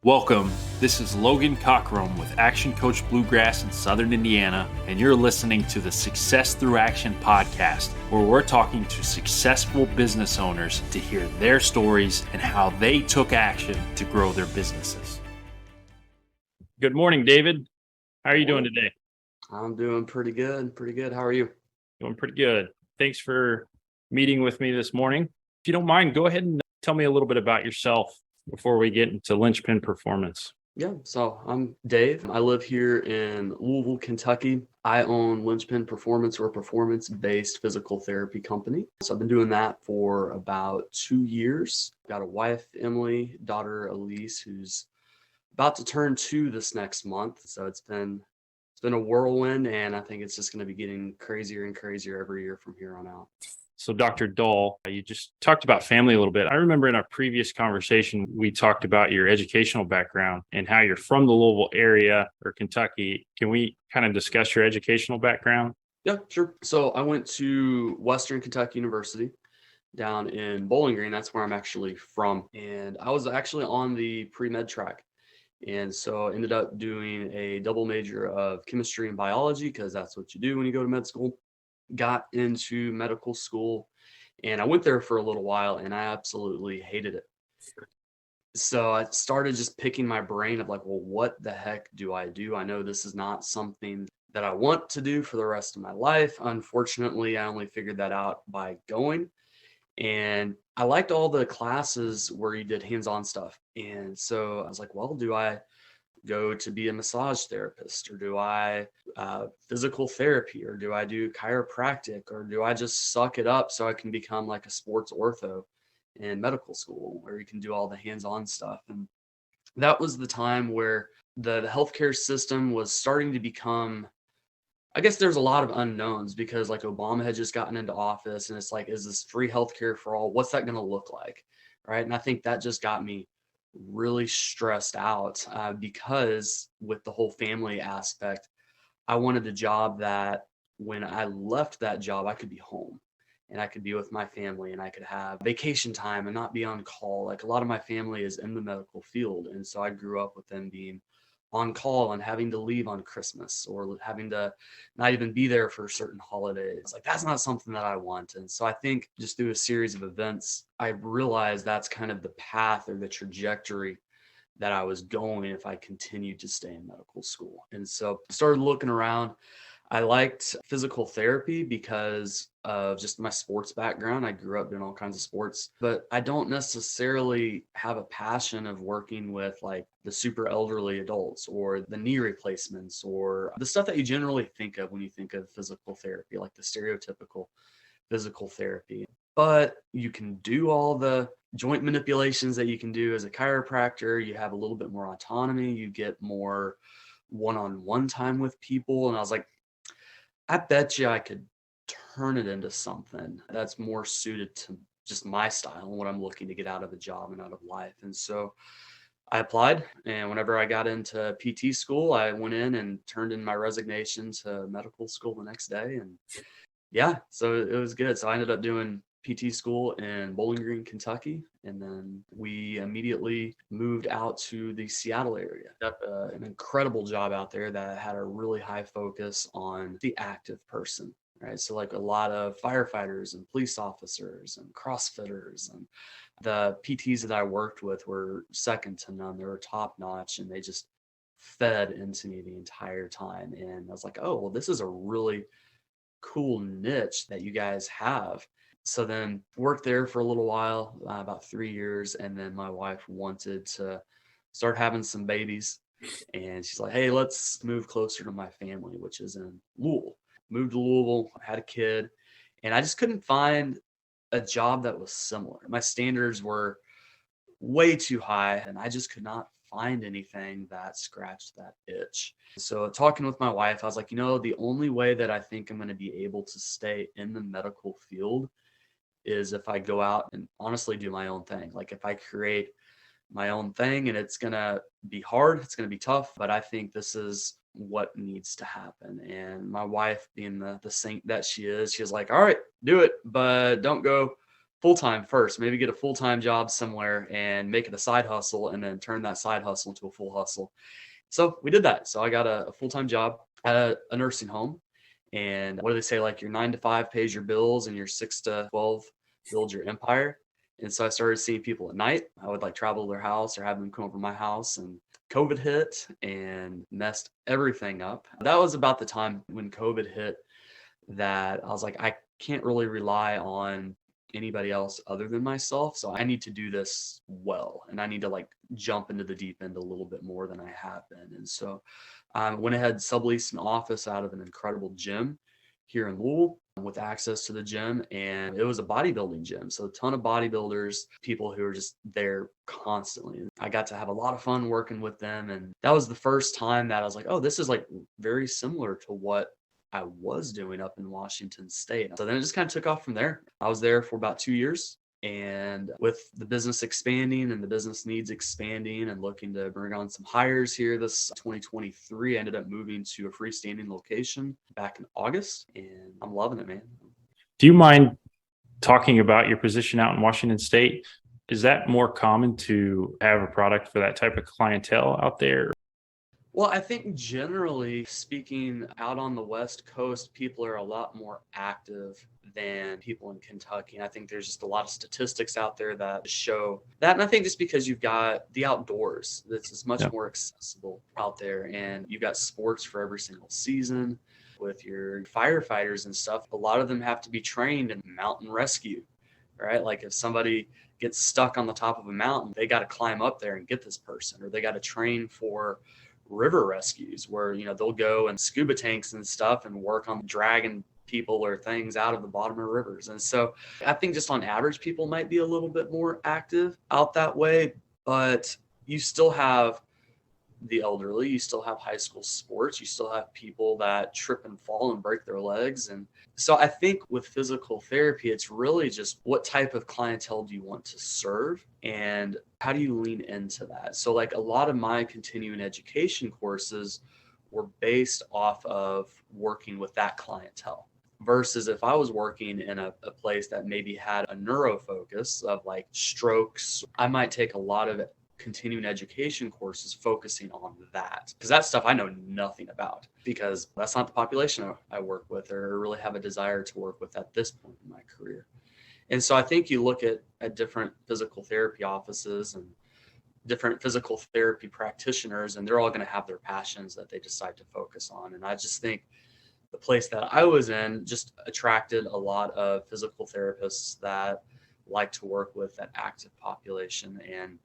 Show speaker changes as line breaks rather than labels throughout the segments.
Welcome. This is Logan Cockrum with Action Coach Bluegrass in Southern Indiana, and you're listening to the Success Through Action podcast, where we're talking to successful business owners to hear their stories and how they took action to grow their businesses. Good morning, David. How are you doing today?
I'm doing pretty good. How are you?
Doing pretty good. Thanks for meeting with me this morning. If you don't mind, go ahead and tell me a little bit about yourself before we get into Linchpin Performance.
Yeah, so I'm Dave. I live here in Louisville, Kentucky. I own Linchpin Performance, or a performance-based physical therapy company. So I've been doing that for about 2 years. Got a wife, Emily, daughter, Elise, who's about to turn 2 this next month. So it's been a whirlwind, and I think it's just going to be getting crazier and crazier every year from here on out.
So Dr. Dahl, you just talked about family a little bit. I remember in our previous conversation, we talked about your educational background and how you're from the Louisville area or Kentucky. Can we kind of discuss your educational background?
Yeah, sure. So I went to Western Kentucky University down in Bowling Green. That's where I'm actually from. And I was actually on the pre-med track. And so I ended up doing a double major of chemistry and biology, because that's what you do when you go to med school. Got into medical school, and I went there for a little while, and I absolutely hated it. So I started just picking my brain of like, well, what the heck do? I know this is not something that I want to do for the rest of my life. Unfortunately, I only figured that out by going. And I liked all the classes where you did hands-on stuff. And so I was like, well, do I go to be a massage therapist, or do I physical therapy, or do I do chiropractic, or do I just suck it up so I can become like a sports ortho in medical school where you can do all the hands-on stuff? And that was the time where the healthcare system was starting to become, I guess there's a lot of unknowns, because like Obama had just gotten into office, and it's like, is this free healthcare for all? What's that going to look like? Right. And I think that just got me really stressed out, because with the whole family aspect, I wanted a job that when I left that job, I could be home and I could be with my family, and I could have vacation time and not be on call. Like, a lot of my family is in the medical field. And so I grew up with them being on call and having to leave on Christmas, or having to not even be there for certain holidays. Like, that's not something that I want. And so I think just through a series of events, I realized that's kind of the path or the trajectory that I was going if I continued to stay in medical school. And so I started looking around. I liked physical therapy because of just my sports background. I grew up doing all kinds of sports, but I don't necessarily have a passion of working with like the super elderly adults, or the knee replacements, or the stuff that you generally think of when you think of physical therapy, like the stereotypical physical therapy. But you can do all the joint manipulations that you can do as a chiropractor. You have a little bit more autonomy. You get more one-on-one time with people. And I was like, I bet you I could turn it into something that's more suited to just my style and what I'm looking to get out of a job and out of life. And so I applied, and whenever I got into PT school, I went in and turned in my resignation to medical school the next day. And yeah, so it was good. So I ended up doing PT school in Bowling Green, Kentucky. And then we immediately moved out to the Seattle area. Got an incredible job out there that had a really high focus on the active person, right? So like a lot of firefighters and police officers and CrossFitters, and the PTs that I worked with were second to none. They were top notch, and they just fed into me the entire time. And I was like, oh, well, this is a really cool niche that you guys have. So then worked there for a little while, about 3 years. And then my wife wanted to start having some babies. And she's like, hey, let's move closer to my family, which is in Louisville. Moved to Louisville, had a kid, and I just couldn't find a job that was similar. My standards were way too high, and I just could not find anything that scratched that itch. So talking with my wife, I was like, the only way that I think I'm going to be able to stay in the medical field is if I go out and honestly do my own thing. Like, if I create my own thing, and it's going to be hard, it's going to be tough, but I think this is what needs to happen. And my wife, being the saint that she is, she was like, all right, do it, but don't go full-time first, maybe get a full-time job somewhere and make it a side hustle and then turn that side hustle into a full hustle. So we did that. So I got a full-time job at a nursing home. And what do they say? Like your 9 to 5 pays your bills and your 6 to 12 builds your empire. And so I started seeing people at night. I would like travel to their house or have them come over to my house, and COVID hit and messed everything up. That was about the time when COVID hit that I was like, I can't really rely on anybody else other than myself. So I need to do this well, and I need to like jump into the deep end a little bit more than I have been. And so I went ahead, subleased an office out of an incredible gym here in Louisville with access to the gym. And it was a bodybuilding gym. So a ton of bodybuilders, people who are just there constantly. I got to have a lot of fun working with them. And that was the first time that I was like, oh, this is like very similar to what I was doing up in Washington State. So then it just kind of took off from there. I was there for about 2 years. And with the business expanding and the business needs expanding and looking to bring on some hires here this 2023, I ended up moving to a freestanding location back in August, and I'm loving it, man.
Do you mind talking about your position out in Washington State? Is that more common to have a product for that type of clientele out there?
Well, I think generally speaking, out on the West Coast, people are a lot more active than people in Kentucky. And I think there's just a lot of statistics out there that show that. And I think just because you've got the outdoors, this is much more accessible out there. And you've got sports for every single season with your firefighters and stuff. A lot of them have to be trained in mountain rescue, right? Like if somebody gets stuck on the top of a mountain, they got to climb up there and get this person, or they got to train for river rescues where, you know, they'll go and scuba tanks and stuff and work on dragging people or things out of the bottom of rivers. And so I think just on average, people might be a little bit more active out that way, but you still have the elderly, you still have high school sports, you still have people that trip and fall and break their legs. And so I think with physical therapy, it's really just what type of clientele do you want to serve and how do you lean into that? So like a lot of my continuing education courses were based off of working with that clientele versus if I was working in a place that maybe had a neuro focus of like strokes, I might take a lot of continuing education courses focusing on that, because that stuff I know nothing about, because that's not the population I work with or really have a desire to work with at this point in my career. And so I think you look at different physical therapy offices and different physical therapy practitioners, and they're all going to have their passions that they decide to focus on. And I just think the place that I was in just attracted a lot of physical therapists that like to work with that active population, and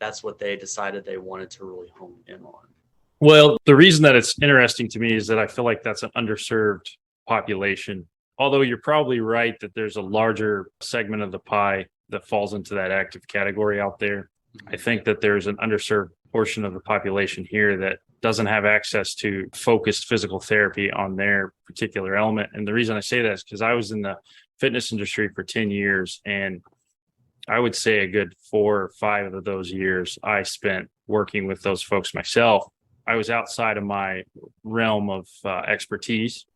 that's what they decided they wanted to really hone in on.
Well, the reason that it's interesting to me is that I feel like that's an underserved population. Although you're probably right that there's a larger segment of the pie that falls into that active category out there. I think that there's an underserved portion of the population here that doesn't have access to focused physical therapy on their particular element. And the reason I say that is because I was in the fitness industry for 10 years, and I would say a good 4 or 5 of those years I spent working with those folks myself. I was outside of my realm of expertise.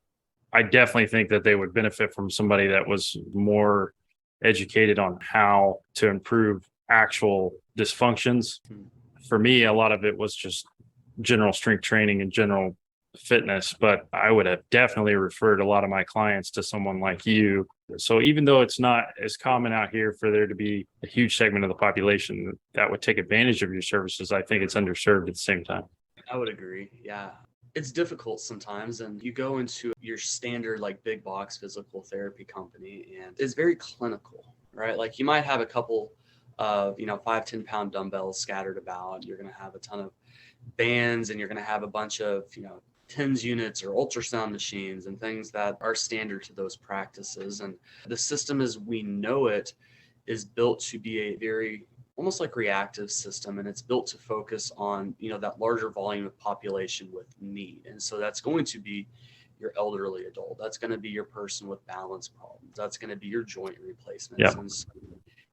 I definitely think that they would benefit from somebody that was more educated on how to improve actual dysfunctions. For me, a lot of it was just general strength training and general fitness, but I would have definitely referred a lot of my clients to someone like you. So even though it's not as common out here for there to be a huge segment of the population that would take advantage of your services, I think it's underserved at the same time.
I would agree. Yeah. It's difficult sometimes, and you go into your standard like big box physical therapy company and it's very clinical, right? Like you might have a couple of, 5-10 pound dumbbells scattered about. You're going to have a ton of bands, and you're going to have a bunch of, TENS units or ultrasound machines and things that are standard to those practices. And the system as we know it is built to be a very almost like reactive system, and it's built to focus on, that larger volume of population with need. And so that's going to be your elderly adult. That's going to be your person with balance problems. That's going to be your joint replacements.
Yeah.
And so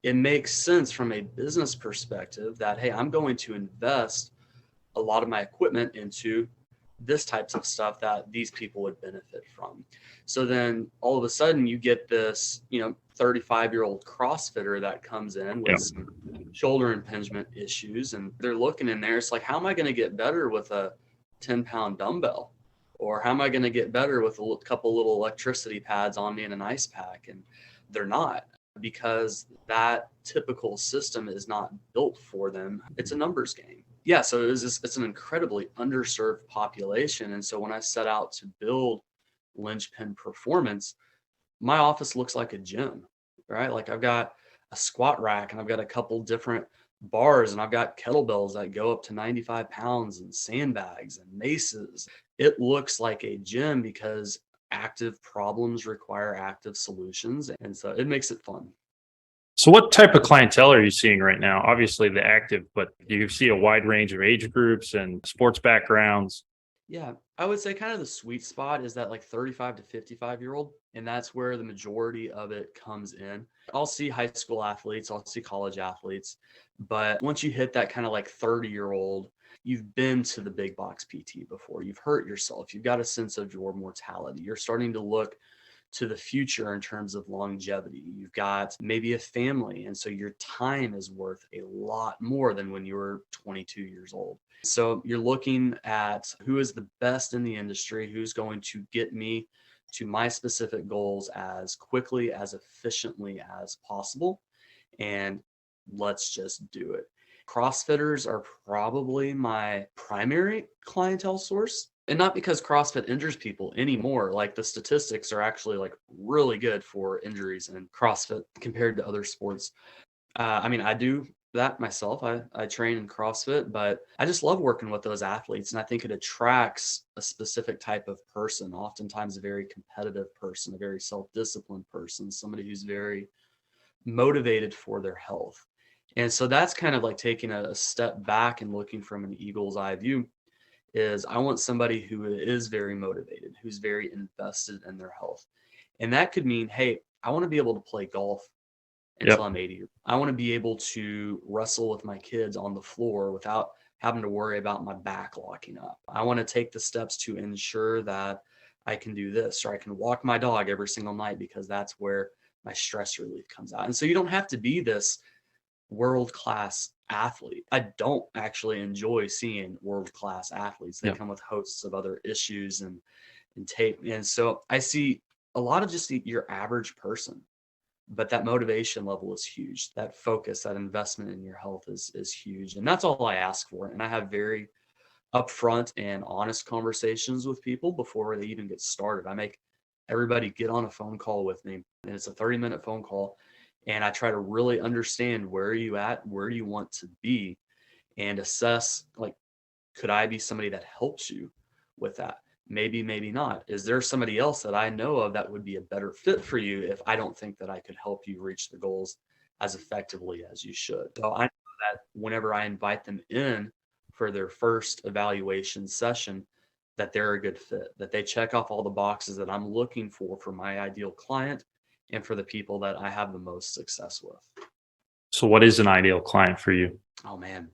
it makes sense from a business perspective that, hey, I'm going to invest a lot of my equipment into this types of stuff that these people would benefit from. So then all of a sudden you get this, 35-year-old CrossFitter that comes in with some shoulder impingement issues, and they're looking in there. It's like, how am I going to get better with a 10-pound dumbbell? Or how am I going to get better with a couple little electricity pads on me and an ice pack? And they're not, because that typical system is not built for them. It's a numbers game. Yeah, so it's an incredibly underserved population. And so when I set out to build Linchpin Performance, my office looks like a gym, right? Like I've got a squat rack and I've got a couple different bars and I've got kettlebells that go up to 95 pounds and sandbags and maces. It looks like a gym because active problems require active solutions. And so it makes it fun.
So what type of clientele are you seeing right now? Obviously the active, but do you see a wide range of age groups and sports backgrounds?
Yeah, I would say kind of the sweet spot is that like 35 to 55-year-old. And that's where the majority of it comes in. I'll see high school athletes, I'll see college athletes. But once you hit that kind of like 30-year-old, you've been to the big box PT before, you've hurt yourself, you've got a sense of your mortality, you're starting to look to the future in terms of longevity. You've got maybe a family. And so your time is worth a lot more than when you were 22 years old. So you're looking at who is the best in the industry, who's going to get me to my specific goals as quickly, as efficiently as possible. And let's just do it. CrossFitters are probably my primary clientele source. And not because CrossFit injures people anymore. Like the statistics are actually like really good for injuries in CrossFit compared to other sports. I mean, I do that myself. I train in CrossFit, but I just love working with those athletes. And I think it attracts a specific type of person, oftentimes a very competitive person, a very self-disciplined person, somebody who's very motivated for their health. And so that's kind of like taking a step back and looking from an eagle's eye view. Is I want somebody who is very motivated, who's very invested in their health. And that could mean, hey, I want to be able to play golf until I'm 80. I want to be able to wrestle with my kids on the floor without having to worry about my back locking up. I want to take the steps to ensure that I can do this, or I can walk my dog every single night because that's where my stress relief comes out. And so you don't have to be this world-class athlete. I don't actually enjoy seeing world-class athletes. They come with hosts of other issues and tape. And so I see a lot of just your average person, but that motivation level is huge. That focus, that investment in your health is huge. And that's all I ask for. And I have very upfront and honest conversations with people before they even get started. I make everybody get on a phone call with me, and it's a 30-minute phone call. And I try to really understand where are you at, where do you want to be, and assess, like, could I be somebody that helps you with that? Maybe, maybe not. Is there somebody else that I know of that would be a better fit for you if I don't think that I could help you reach the goals as effectively as you should? So I know that whenever I invite them in for their first evaluation session, that they're a good fit, that they check off all the boxes that I'm looking for my ideal client and for the people that I have the most success with.
So what is an ideal client for you?
Oh man,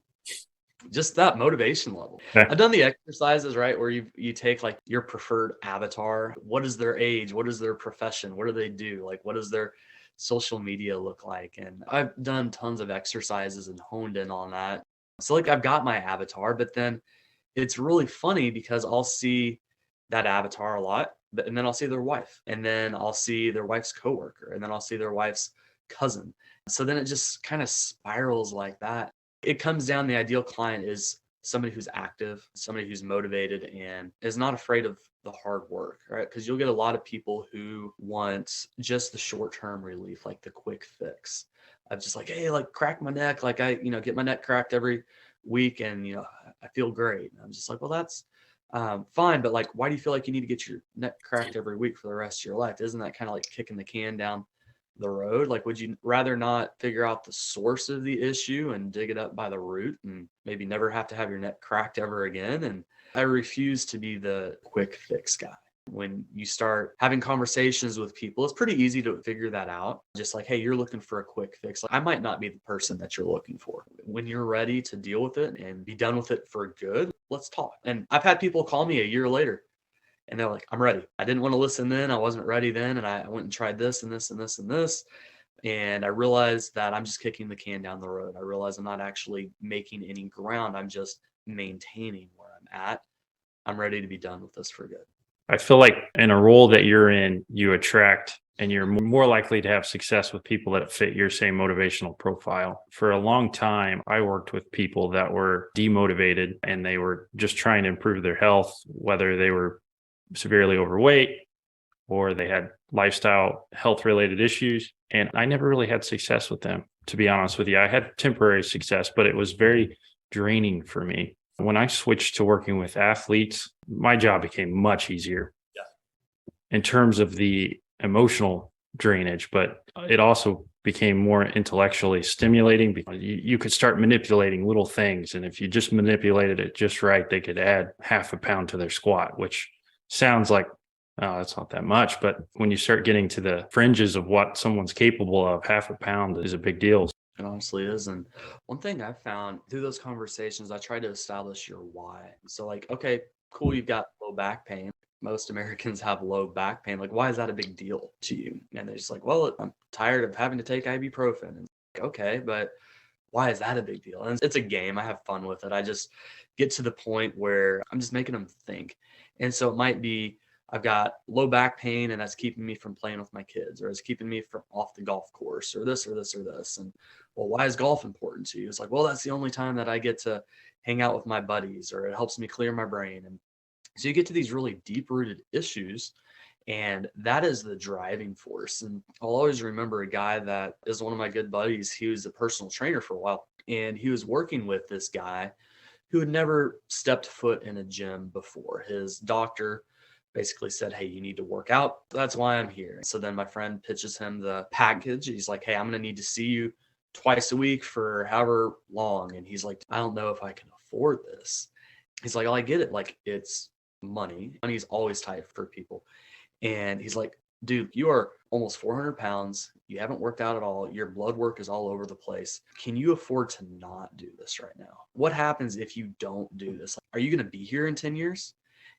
just that motivation level.
Okay.
I've done the exercises, right, where you take like your preferred avatar. What is their age? What is their profession? What do they do? Like, what does their social media look like? And I've done tons of exercises and honed in on that. So like I've got my avatar, but then it's really funny because I'll see that avatar a lot, and then I'll see their wife, and then I'll see their wife's coworker, and then I'll see their wife's cousin. So then it just kind of spirals like that. It comes down, the ideal client is somebody who's active, somebody who's motivated and is not afraid of the hard work, right? Because you'll get a lot of people who want just the short-term relief, like the quick fix. I'm just like, hey, like crack my neck, like I, get my neck cracked every week and, I feel great. And I'm just like, well, that's fine. But like, why do you feel like you need to get your neck cracked every week for the rest of your life? Isn't that kind of like kicking the can down the road? Like, would you rather not figure out the source of the issue and dig it up by the root and maybe never have to have your neck cracked ever again? And I refuse to be the quick fix guy. When you start having conversations with people, it's pretty easy to figure that out. Just like, hey, you're looking for a quick fix. Like, I might not be the person that you're looking for. When you're ready to deal with it and be done with it for good, let's talk. And I've had people call me a year later and they're like, I'm ready. I didn't want to listen then. I wasn't ready then. And I went and tried this and this and this and this. And I realized that I'm just kicking the can down the road. I realize I'm not actually making any ground. I'm just maintaining where I'm at. I'm ready to be done with this for good.
I feel like in a role that you're in, you attract and you're more likely to have success with people that fit your same motivational profile. For a long time, I worked with people that were demotivated and they were just trying to improve their health, whether they were severely overweight or they had lifestyle health related issues. And I never really had success with them, to be honest with you. I had temporary success, but it was very draining for me. When I switched to working with athletes, my job became much easier in terms of the emotional drainage, but it also became more intellectually stimulating because you could start manipulating little things. And if you just manipulated it just right, they could add half a pound to their squat, which sounds like, oh, that's not that much. But when you start getting to the fringes of what someone's capable of, half a pound is a big deal.
It honestly is. And one thing I found through those conversations, I try to establish your why. So, like, okay, cool, you've got low back pain. Most Americans have low back pain. Like, why is that a big deal to you? And they're just like, well, I'm tired of having to take ibuprofen. And like, okay, but why is that a big deal? And it's a game. I have fun with it. I just get to the point where I'm just making them think. And so it might be I've got low back pain and that's keeping me from playing with my kids, or it's keeping me from off the golf course, or this or this or this. And well, why is golf important to you? It's like, well, that's the only time that I get to hang out with my buddies, or it helps me clear my brain. And so you get to these really deep rooted issues, and that is the driving force. And I'll always remember a guy that is one of my good buddies. He was a personal trainer for a while, and he was working with this guy who had never stepped foot in a gym before. His doctor basically said, hey, you need to work out. That's why I'm here. So then my friend pitches him the package. He's like, hey, I'm going to need to see you twice a week for however long. And he's like, I don't know if I can afford this. He's like, oh, I get it. Like, it's money. Money's always tight for people. And he's like, dude, you are almost 400 pounds. You haven't worked out at all. Your blood work is all over the place. Can you afford to not do this right now? What happens if you don't do this? Like, are you going to be here in 10 years?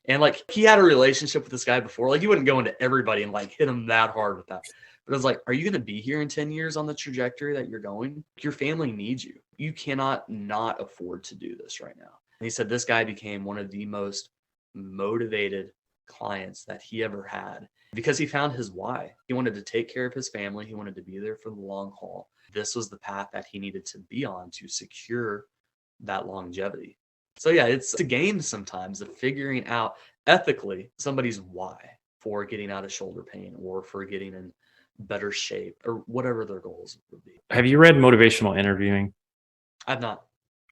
And like, he had a relationship with this guy before. Like, you wouldn't go into everybody and like hit him that hard with that. But it was like, are you going to be here in 10 years on the trajectory that you're going? Your family needs you. You cannot not afford to do this right now. And he said this guy became one of the most motivated clients that he ever had because he found his why. He wanted to take care of his family. He wanted to be there for the long haul. This was the path that he needed to be on to secure that longevity. So yeah, it's a game sometimes of figuring out ethically somebody's why for getting out of shoulder pain or for getting in better shape or whatever their goals would be.
Have you read Motivational Interviewing?
I've not.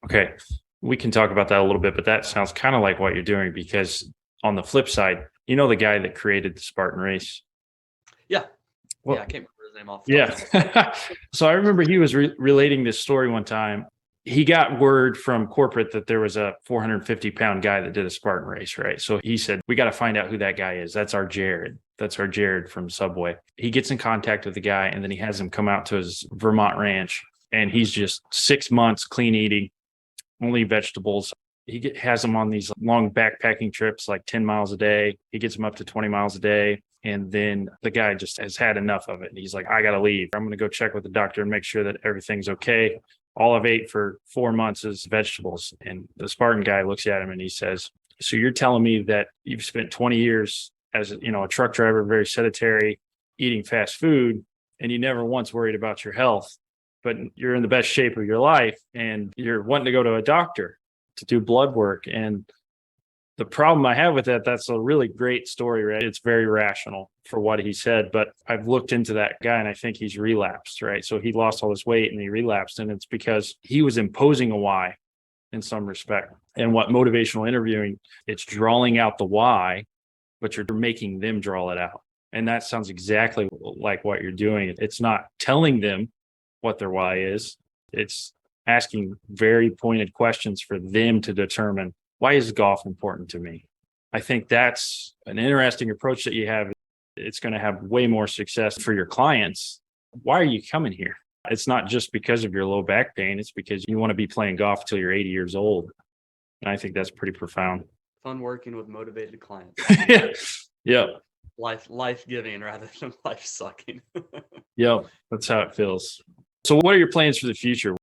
Okay. We can talk about that a little bit, but that sounds kind of like what you're doing because on the flip side, you know, the guy that created the Spartan race.
Yeah.
Well,
yeah. I can't remember his name off.
Yeah. So I remember he was relating this story one time. He got word from corporate that there was a 450-pound guy that did a Spartan race, right? So he said, we got to find out who that guy is. That's our Jared. That's our Jared from Subway. He gets in contact with the guy, and then he has him come out to his Vermont ranch, and he's just 6 months clean eating, only vegetables. He has him on these long backpacking trips, like 10 miles a day. He gets him up to 20 miles a day. And then the guy just has had enough of it. And he's like, I got to leave. I'm going to go check with the doctor and make sure that everything's okay. All I've ate for 4 months is vegetables. And the Spartan guy looks at him and he says, so you're telling me that you've spent 20 years as a truck driver, very sedentary, eating fast food, and you never once worried about your health, but you're in the best shape of your life and you're wanting to go to a doctor to do blood work. And the problem I have with that, that's a really great story, right? It's very rational for what he said, but I've looked into that guy and I think he's relapsed, right? So he lost all this weight and he relapsed, and it's because he was imposing a why in some respect. And what motivational interviewing, it's drawing out the why, but you're making them draw it out. And that sounds exactly like what you're doing. It's not telling them what their why is. It's asking very pointed questions for them to determine, why is golf important to me? I think that's an interesting approach that you have. It's going to have way more success for your clients. Why are you coming here? It's not just because of your low back pain. It's because you want to be playing golf till you're 80 years old. And I think that's pretty profound.
Fun working with motivated clients.
Yeah.
life giving rather than life sucking.
Yep, that's how it feels. So what are your plans for the future?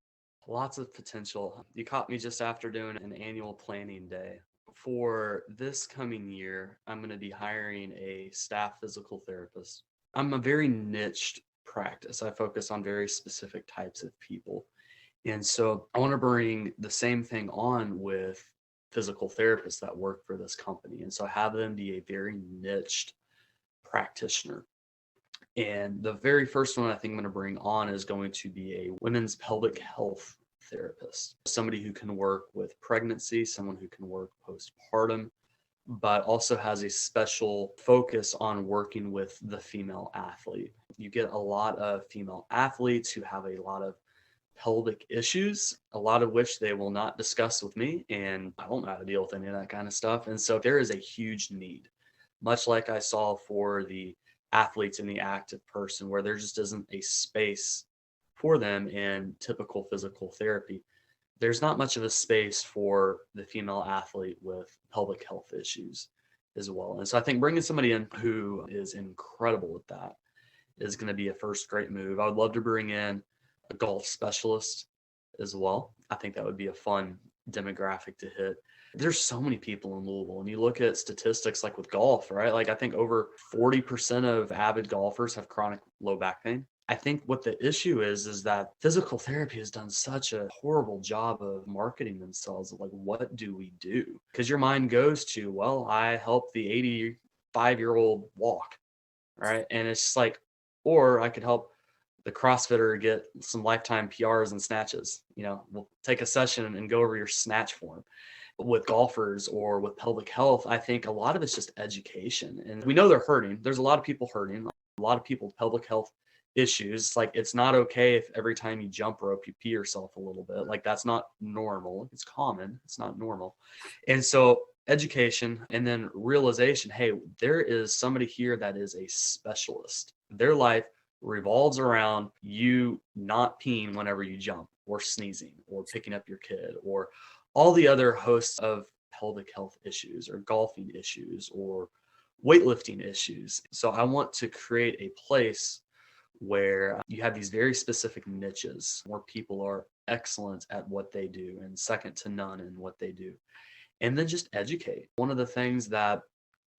Lots of potential. You caught me just after doing an annual planning day. For this coming year, I'm going to be hiring a staff physical therapist. I'm a very niched practice. I focus on very specific types of people. And so I want to bring the same thing on with physical therapists that work for this company. And so have them be a very niched practitioner. And the very first one I think I'm going to bring on is going to be a women's pelvic health therapist, somebody who can work with pregnancy, someone who can work postpartum, but also has a special focus on working with the female athlete. You get a lot of female athletes who have a lot of pelvic issues, a lot of which they will not discuss with me. And I don't know how to deal with any of that kind of stuff. And so there is a huge need, much like I saw for the athletes in the active person, where there just isn't a space for them in typical physical therapy. There's not much of a space for the female athlete with pelvic health issues as well. And so I think bringing somebody in who is incredible at that is going to be a first great move. I would love to bring in a golf specialist as well. I think that would be a fun demographic to hit. There's so many people in Louisville, and you look at statistics like with golf, right? Like I think over 40% of avid golfers have chronic low back pain. I think what the issue is that physical therapy has done such a horrible job of marketing themselves. Like, what do we do? Because your mind goes to, well, I help the 85-year-old walk, right? And it's just like, or I could help the CrossFitter get some lifetime PRs and snatches. We'll take a session and go over your snatch form. With golfers or with pelvic health, I think a lot of it's just education. And we know they're hurting. There's a lot of people hurting, a lot of people with pelvic health issues. Like, it's not okay if every time you jump rope, you pee yourself a little bit. Like, that's not normal. It's common. It's not normal. And so education and then realization, hey, there is somebody here that is a specialist. Their life revolves around you not peeing whenever you jump or sneezing or picking up your kid or all the other hosts of pelvic health issues or golfing issues or weightlifting issues. So I want to create a place where you have these very specific niches where people are excellent at what they do and second to none in what they do. And then just educate. One of the things that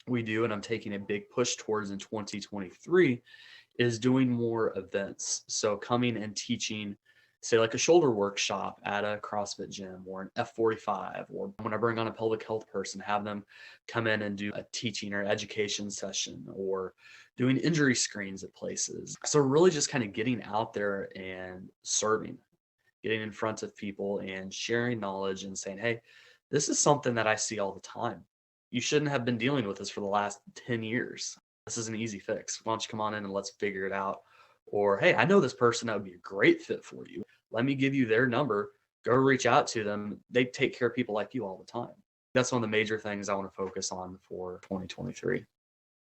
we do, and I'm taking a big push towards in 2023, is doing more events. So coming and teaching, say like a shoulder workshop at a CrossFit gym or an F45, or when I bring on a pelvic health person, have them come in and do a teaching or education session, or doing injury screens at places. So really just kind of getting out there and serving, getting in front of people and sharing knowledge and saying, hey, this is something that I see all the time. You shouldn't have been dealing with this for the last 10 years. This is an easy fix. Why don't you come on in and let's figure it out? Or, hey, I know this person that would be a great fit for you. Let me give you their number. Go reach out to them. They take care of people like you all the time. That's one of the major things I want to focus on for 2023.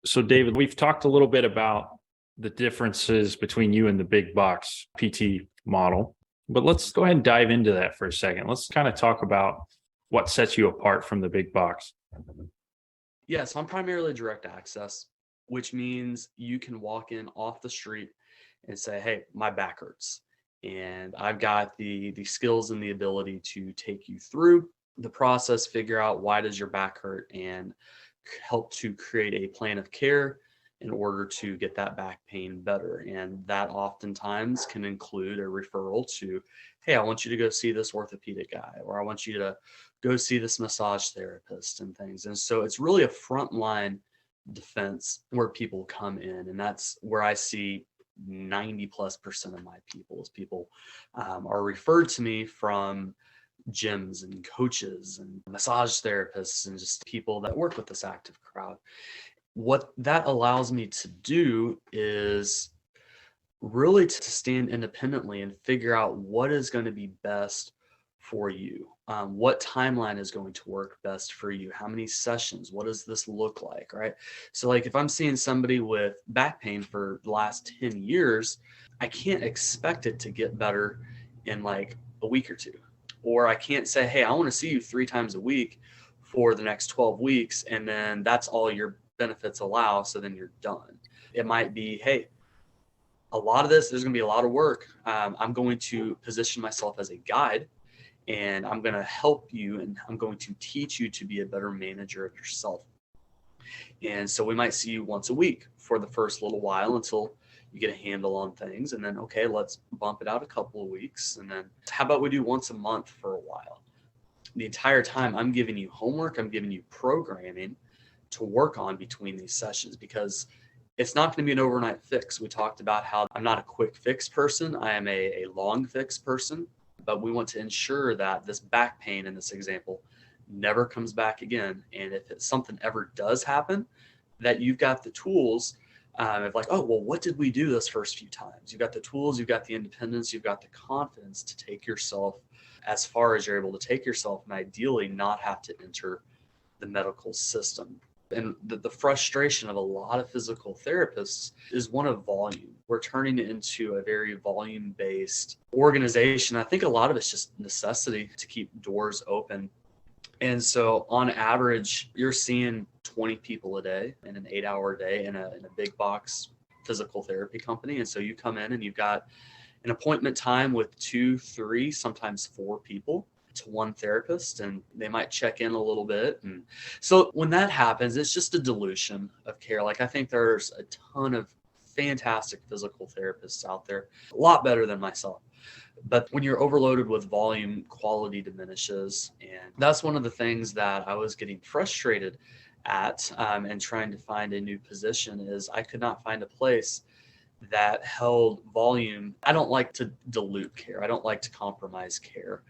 So David, we've talked a little bit about the differences between you and the big box PT model, but let's go ahead and dive into that for a second. Let's kind of talk about what sets you apart from the big box.
Yeah, so I'm primarily direct access, which means you can walk in off the street and say, hey, my back hurts. And I've got the skills and the ability to take you through the process, figure out why does your back hurt, and help to create a plan of care in order to get that back pain better. And that oftentimes can include a referral to, hey, I want you to go see this orthopedic guy, or I want you to go see this massage therapist and things. And so it's really a frontline defense where people come in. And that's where I see 90+% of my people is people are referred to me from gyms and coaches and massage therapists and just people that work with this active crowd. What that allows me to do is really to stand independently and figure out what is going to be best for you. What timeline is going to work best for you? How many sessions? What does this look like, right? So like if I'm seeing somebody with back pain for the last 10 years, I can't expect it to get better in like a week or two. Or I can't say, hey, I want to see you 3 times a week for the next 12 weeks. And then that's all your benefits allow, so then you're done. It might be, hey, a lot of this, there's going to be a lot of work. I'm going to position myself as a guide, and I'm going to help you, and I'm going to teach you to be a better manager of yourself. And so we might see you once a week for the first little while until you get a handle on things. And then, okay, let's bump it out a couple of weeks. And then how about we do once a month for a while? The entire time I'm giving you homework, I'm giving you programming to work on between these sessions, because it's not going to be an overnight fix. We talked about how I'm not a quick fix person. I am a long fix person, but we want to ensure that this back pain in this example never comes back again. And if something ever does happen, that you've got the tools of like, oh, well, what did we do this first few times? You've got the tools, you've got the independence, you've got the confidence to take yourself as far as you're able to take yourself, and ideally not have to enter the medical system. And the frustration of a lot of physical therapists is one of volume. We're turning it into a very volume-based organization. I think a lot of it's just necessity to keep doors open. And so on average, you're seeing 20 people a day in an 8-hour day in a big box physical therapy company. And so you come in and you've got an appointment time with 2, 3, sometimes 4 people to one therapist, and they might check in a little bit. And so when that happens, it's just a dilution of care. Like, I think there's a ton of fantastic physical therapists out there, a lot better than myself. But when you're overloaded with volume, quality diminishes. And that's one of the things that I was getting frustrated at and trying to find a new position is I could not find a place that held volume. I don't like to dilute care. I don't like to compromise care.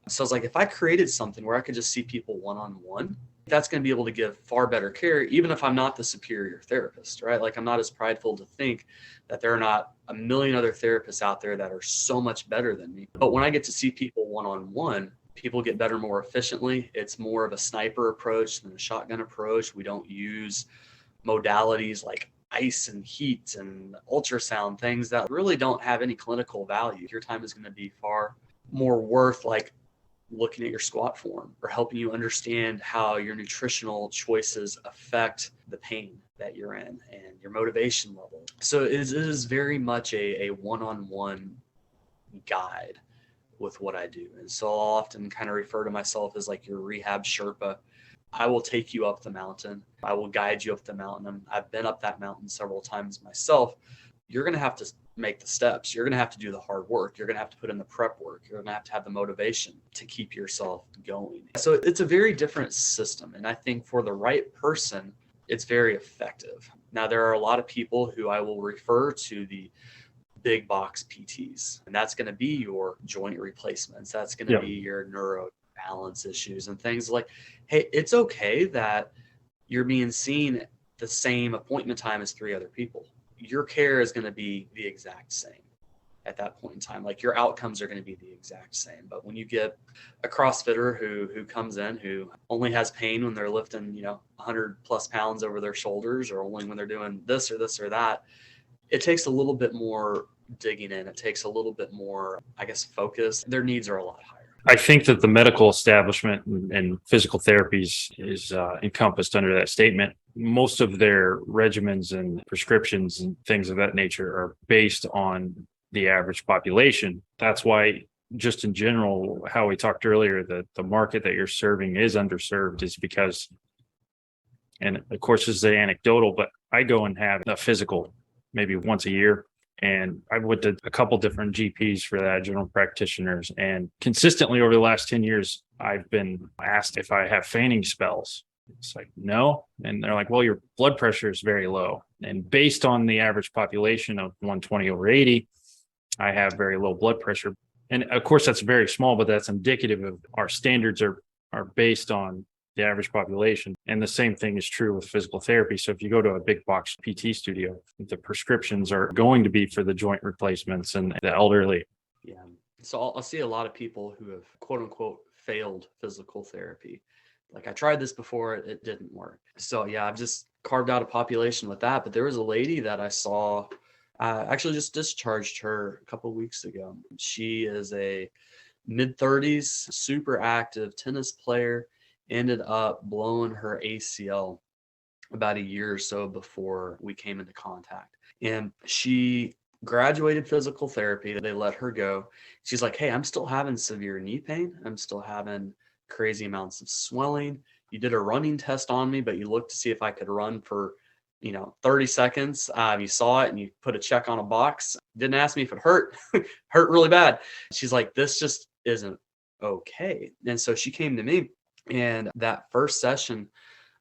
So I was like, if I created something where I could just see people one-on-one, that's going to be able to give far better care, even if I'm not the superior therapist, right? Like, I'm not as prideful to think that there are not a million other therapists out there that are so much better than me. But when I get to see people one-on-one, people get better more efficiently. It's more of a sniper approach than a shotgun approach. We don't use modalities like ice and heat and ultrasound, things that really don't have any clinical value. Your time is going to be far more worth like looking at your squat form or helping you understand how your nutritional choices affect the pain that you're in and your motivation level. So it is very much a one-on-one guide with what I do. And so I'll often kind of refer to myself as like your rehab Sherpa. I will take you up the mountain. I will guide you up the mountain. I've been up that mountain several times myself. You're going to have to make the steps. You're going to have to do the hard work. You're going to have to put in the prep work. You're going to have the motivation to keep yourself going. So it's a very different system. And I think for the right person, it's very effective. Now, there are a lot of people who I will refer to the big box PTs, and that's going to be your joint replacements. That's going to be your neuro balance issues and things like, hey, it's okay that you're being seen the same appointment time as 3 other people. Your care is going to be the exact same at that point in time. Like, your outcomes are going to be the exact same. But when you get a CrossFitter who comes in, who only has pain when they're lifting, 100 plus pounds over their shoulders, or only when they're doing this or this or that, it takes a little bit more digging in. It takes a little bit more, focus. Their needs are a lot higher.
I think that the medical establishment and physical therapies is encompassed under that statement. Most of their regimens and prescriptions and things of that nature are based on the average population. That's why, just in general, how we talked earlier, that the market that you're serving is underserved is because, and of course this is anecdotal, but I go and have a physical maybe once a year. And I went to a couple different GPs for that, general practitioners. And consistently over the last 10 years, I've been asked if I have fainting spells. It's like, no. And they're like, well, your blood pressure is very low. And based on the average population of 120/80, I have very low blood pressure. And of course, that's very small, but that's indicative of our standards are based on the average population. And the same thing is true with physical therapy. So if you go to a big box PT studio, the prescriptions are going to be for the joint replacements and the elderly.
Yeah. So I'll see a lot of people who have quote unquote failed physical therapy. Like, I tried this before, it didn't work. So yeah, I've just carved out a population with that. But there was a lady that I saw, actually just discharged her a couple of weeks ago. She is a mid-30s, super active tennis player, ended up blowing her ACL about a year or so before we came into contact. And she graduated physical therapy. They let her go. She's like, hey, I'm still having severe knee pain. I'm still having crazy amounts of swelling. You did a running test on me, but you looked to see if I could run for 30 seconds. You saw it and you put a check on a box. Didn't ask me if it hurt. Hurt really bad. She's like, this just isn't okay. And so she came to me, and that first session,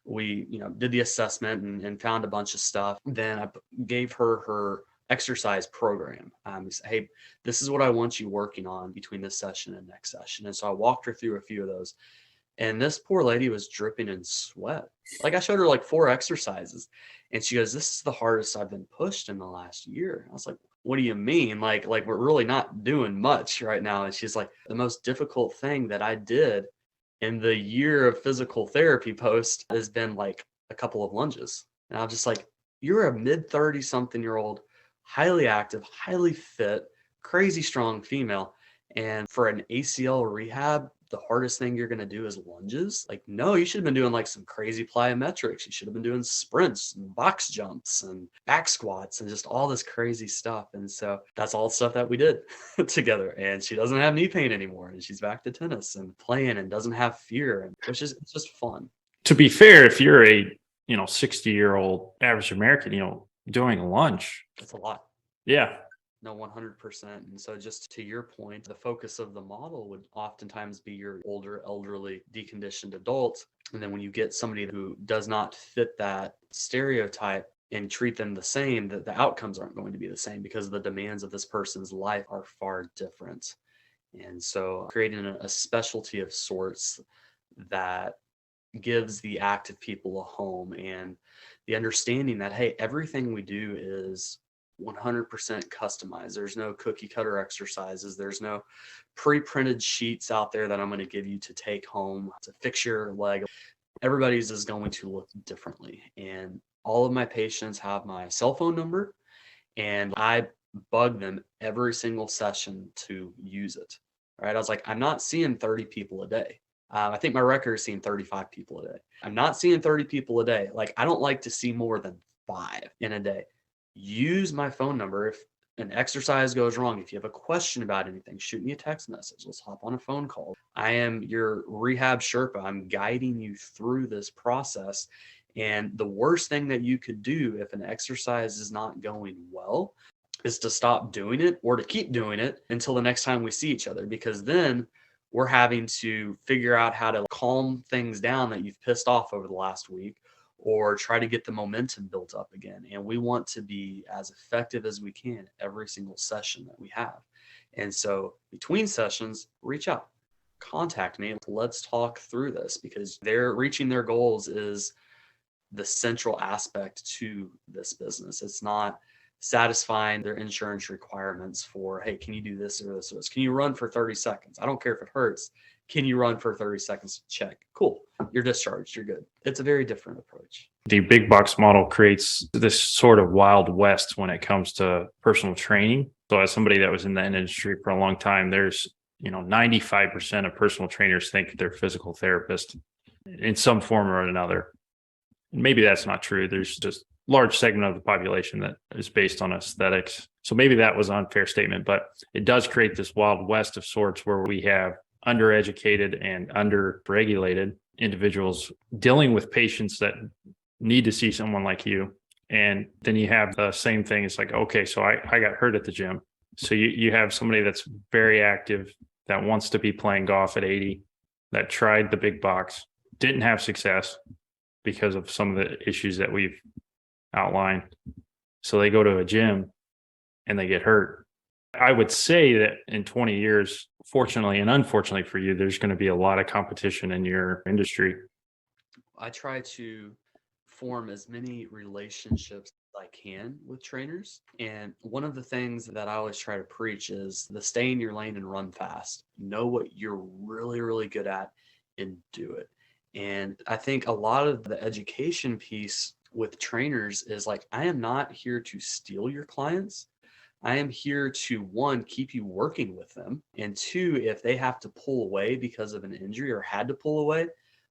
we did the assessment and found a bunch of stuff. Then I gave her exercise program. Said, hey, this is what I want you working on between this session and next session. And so I walked her through a few of those, and this poor lady was dripping in sweat. Like, I showed her like 4 exercises, and she goes, this is the hardest I've been pushed in the last year. I was like, what do you mean? Like we're really not doing much right now. And she's like, the most difficult thing that I did in the year of physical therapy post has been like a couple of lunges. And I'm just like, you're a mid-30 something year old, highly active, highly fit, crazy strong female. And for an ACL rehab, the hardest thing you're going to do is lunges. Like, no, you should have been doing like some crazy plyometrics. You should have been doing sprints and box jumps and back squats and just all this crazy stuff. And so that's all the stuff that we did together. And she doesn't have knee pain anymore. And she's back to tennis and playing and doesn't have fear. And it's just fun.
To be fair, if you're a 60-year-old average American, doing a lunge,
It's a lot.
yeah.
No, 100%. And so just to your point, the focus of the model would oftentimes be your older, elderly, deconditioned adult. And then when you get somebody who does not fit that stereotype and treat them the same, that the outcomes aren't going to be the same because the demands of this person's life are far different. And so creating a specialty of sorts that gives the active people a home, and the understanding that, hey, everything we do is 100% customized. There's no cookie cutter exercises. There's no pre-printed sheets out there that I'm going to give you to take home to fix your leg. Everybody's is going to look differently. And all of my patients have my cell phone number, and I bug them every single session to use it. Right? I was like, I'm not seeing 30 people a day. I think my record is seeing 35 people a day. I'm not seeing 30 people a day. Like, I don't like to see more than 5 in a day. Use my phone number. If an exercise goes wrong, if you have a question about anything, shoot me a text message. Let's hop on a phone call. I am your rehab Sherpa. I'm guiding you through this process. And the worst thing that you could do if an exercise is not going well is to stop doing it or to keep doing it until the next time we see each other, because then we're having to figure out how to calm things down that you've pissed off over the last week, or try to get the momentum built up again. And we want to be as effective as we can every single session that we have. And so between sessions, reach out, contact me. Let's talk through this, because they're reaching their goals is the central aspect to this business. It's not satisfying their insurance requirements for, hey, can you do this or this or this? Can you run for 30 seconds? I don't care if it hurts. Can you run for 30 seconds? Check. Cool. You're discharged. You're good. It's a very different approach.
The big box model creates this sort of wild west when it comes to personal training. So as somebody that was in the industry for a long time, there's 95% of personal trainers think they're physical therapists in some form or another. Maybe that's not true. There's just large segment of the population that is based on aesthetics. So maybe that was an unfair statement, but it does create this wild west of sorts where we have undereducated and underregulated individuals dealing with patients that need to see someone like you. And then you have the same thing. It's like, okay, so I got hurt at the gym. So you have somebody that's very active, that wants to be playing golf at 80, that tried the big box, didn't have success because of some of the issues that we've outlined. So they go to a gym and they get hurt. I would say that in 20 years, fortunately and unfortunately for you, there's going to be a lot of competition in your industry.
I try to form as many relationships as I can with trainers. And one of the things that I always try to preach is the stay in your lane and run fast. Know what you're really, really good at and do it. And I think a lot of the education piece with trainers is like, I am not here to steal your clients. I am here to, one, keep you working with them. And two, if they have to pull away because of an injury or had to pull away,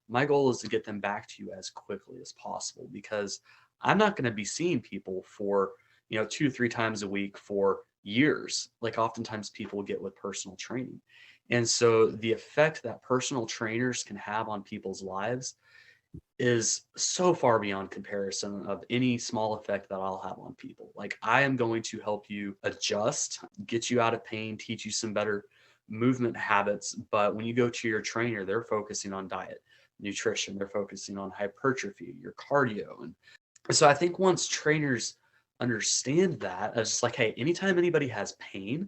My goal is to get them back to you as quickly as possible, because I'm not going to be seeing people for, 2 or 3 times a week for years, like oftentimes people get with personal training. And so the effect that personal trainers can have on people's lives is so far beyond comparison of any small effect that I'll have on people. Like, I am going to help you adjust, get you out of pain, teach you some better movement habits. But when you go to your trainer, they're focusing on diet, nutrition, they're focusing on hypertrophy, your cardio. And so I think once trainers understand that, it's just like, hey, anytime anybody has pain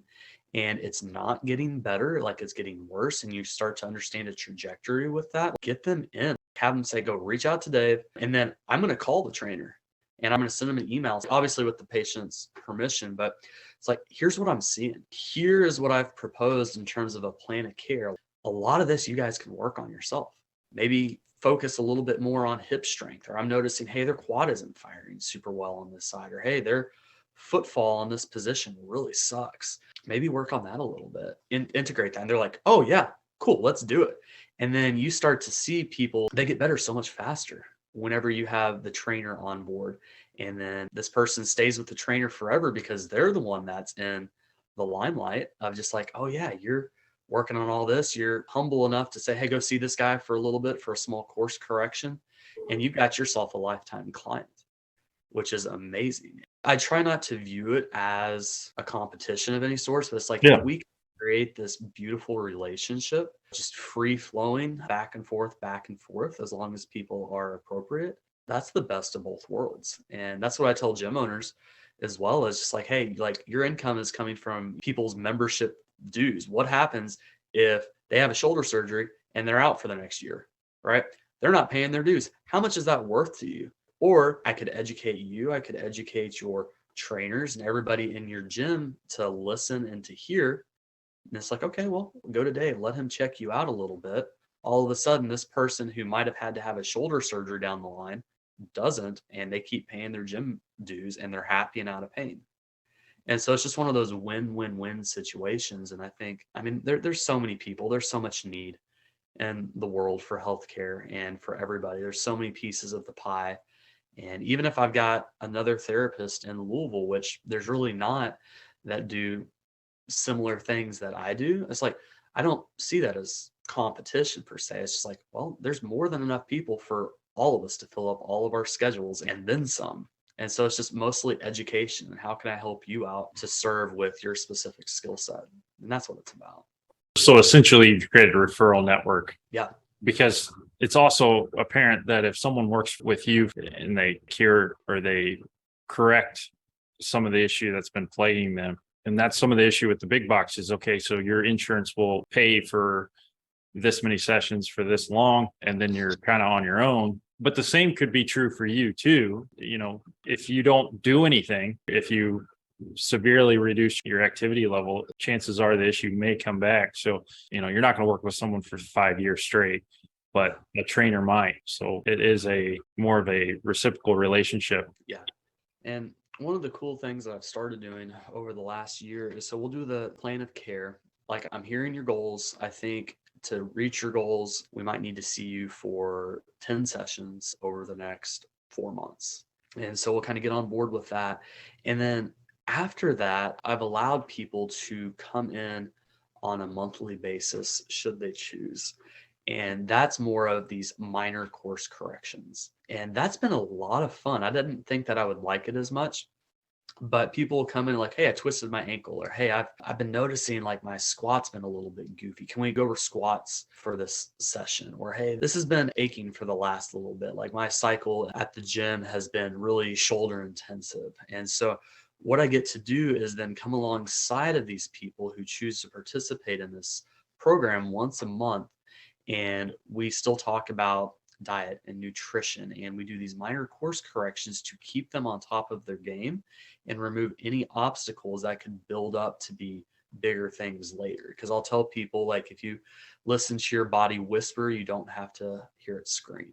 and it's not getting better, like it's getting worse, and you start to understand a trajectory with that, get them in, have them say, go reach out to Dave. And then I'm going to call the trainer and I'm going to send them an email, obviously with the patient's permission. But it's like, here's what I'm seeing. Here is what I've proposed in terms of a plan of care. A lot of this you guys can work on yourself. Maybe focus a little bit more on hip strength, or I'm noticing, hey, their quad isn't firing super well on this side, or hey, their footfall in this position really sucks. Maybe work on that a little bit, integrate that. And they're like, oh yeah, cool, let's do it. And then you start to see people, they get better so much faster whenever you have the trainer on board. And then this person stays with the trainer forever because they're the one that's in the limelight of just like, oh yeah, you're working on all this. You're humble enough to say, hey, go see this guy for a little bit for a small course correction. And you've got yourself a lifetime client, which is amazing. I try not to view it as a competition of any sort, but it's like, if we create this beautiful relationship, just free flowing back and forth, as long as people are appropriate, that's the best of both worlds. And that's what I tell gym owners as well, as just like, hey, like, your income is coming from people's membership dues. What happens if they have a shoulder surgery and they're out for the next year, right? They're not paying their dues. How much is that worth to you? Or I could educate you, I could educate your trainers and everybody in your gym to listen and to hear. And it's like, okay, well, go to Dave, let him check you out a little bit. All of a sudden, this person who might have had to have a shoulder surgery down the line doesn't, and they keep paying their gym dues and they're happy and out of pain. And so it's just one of those win-win-win situations. And I think, I mean, there's so many people, there's so much need in the world for healthcare and for everybody. There's so many pieces of the pie. And even if I've got another therapist in Louisville, which there's really not, that do similar things that I do, it's like, I don't see that as competition per se. It's just like, well, there's more than enough people for all of us to fill up all of our schedules and then some. And so it's just mostly education and how can I help you out to serve with your specific skill set? And that's what it's about.
So essentially, you've created a referral network.
Yeah.
Because it's also apparent that if someone works with you and they cure or they correct some of the issue that's been plaguing them, and that's some of the issue with the big boxes. Okay, so your insurance will pay for this many sessions for this long, and then you're kind of on your own. But the same could be true for you too. If you don't do anything, if you severely reduce your activity level, chances are the issue may come back. So, you're not going to work with someone for 5 years straight, but a trainer might. So it is more of a reciprocal relationship.
Yeah. And one of the cool things that I've started doing over the last year is, so we'll do the plan of care. Like, I'm hearing your goals. I think to reach your goals, we might need to see you for 10 sessions over the next 4 months. And so we'll kind of get on board with that. And then after that, I've allowed people to come in on a monthly basis should they choose. And that's more of these minor course corrections. And that's been a lot of fun. I didn't think that I would like it as much, but people come in like, hey, I twisted my ankle, or hey, I've been noticing like my squat's been a little bit goofy. Can we go over squats for this session? Or hey, this has been aching for the last little bit. Like, my cycle at the gym has been really shoulder intensive. And so what I get to do is then come alongside of these people who choose to participate in this program once a month. And we still talk about diet and nutrition, and we do these minor course corrections to keep them on top of their game and remove any obstacles that could build up to be bigger things later. Because I'll tell people, like, if you listen to your body whisper, you don't have to hear it scream,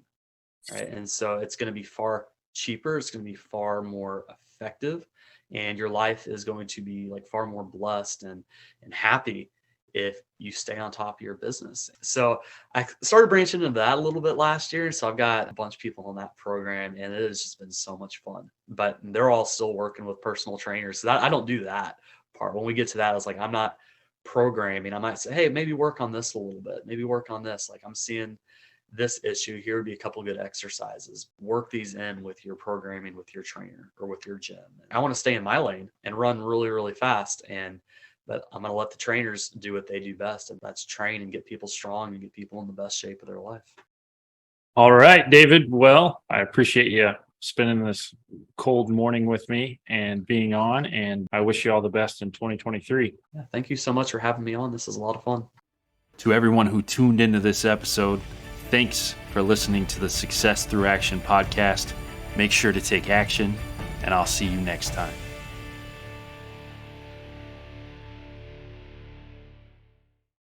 right? And so it's going to be far cheaper, it's going to be far more effective, and your life is going to be like far more blessed and happy if you stay on top of your business. So I started branching into that a little bit last year. So I've got a bunch of people on that program, and it has just been so much fun. But they're all still working with personal trainers. So I don't do that part. When we get to that, I was like, I'm not programming. I might say, hey, maybe work on this a little bit. Maybe work on this. Like, I'm seeing this issue. Here would be a couple good exercises. Work these in with your programming, with your trainer or with your gym. I want to stay in my lane and run really, really fast. But I'm going to let the trainers do what they do best. And that's train and get people strong and get people in the best shape of their life.
All right, David. Well, I appreciate you spending this cold morning with me and being on, and I wish you all the best in 2023.
Yeah, thank you so much for having me on. This is a lot of fun.
To everyone who tuned into this episode, thanks for listening to the Success Through Action podcast. Make sure to take action, and I'll see you next time.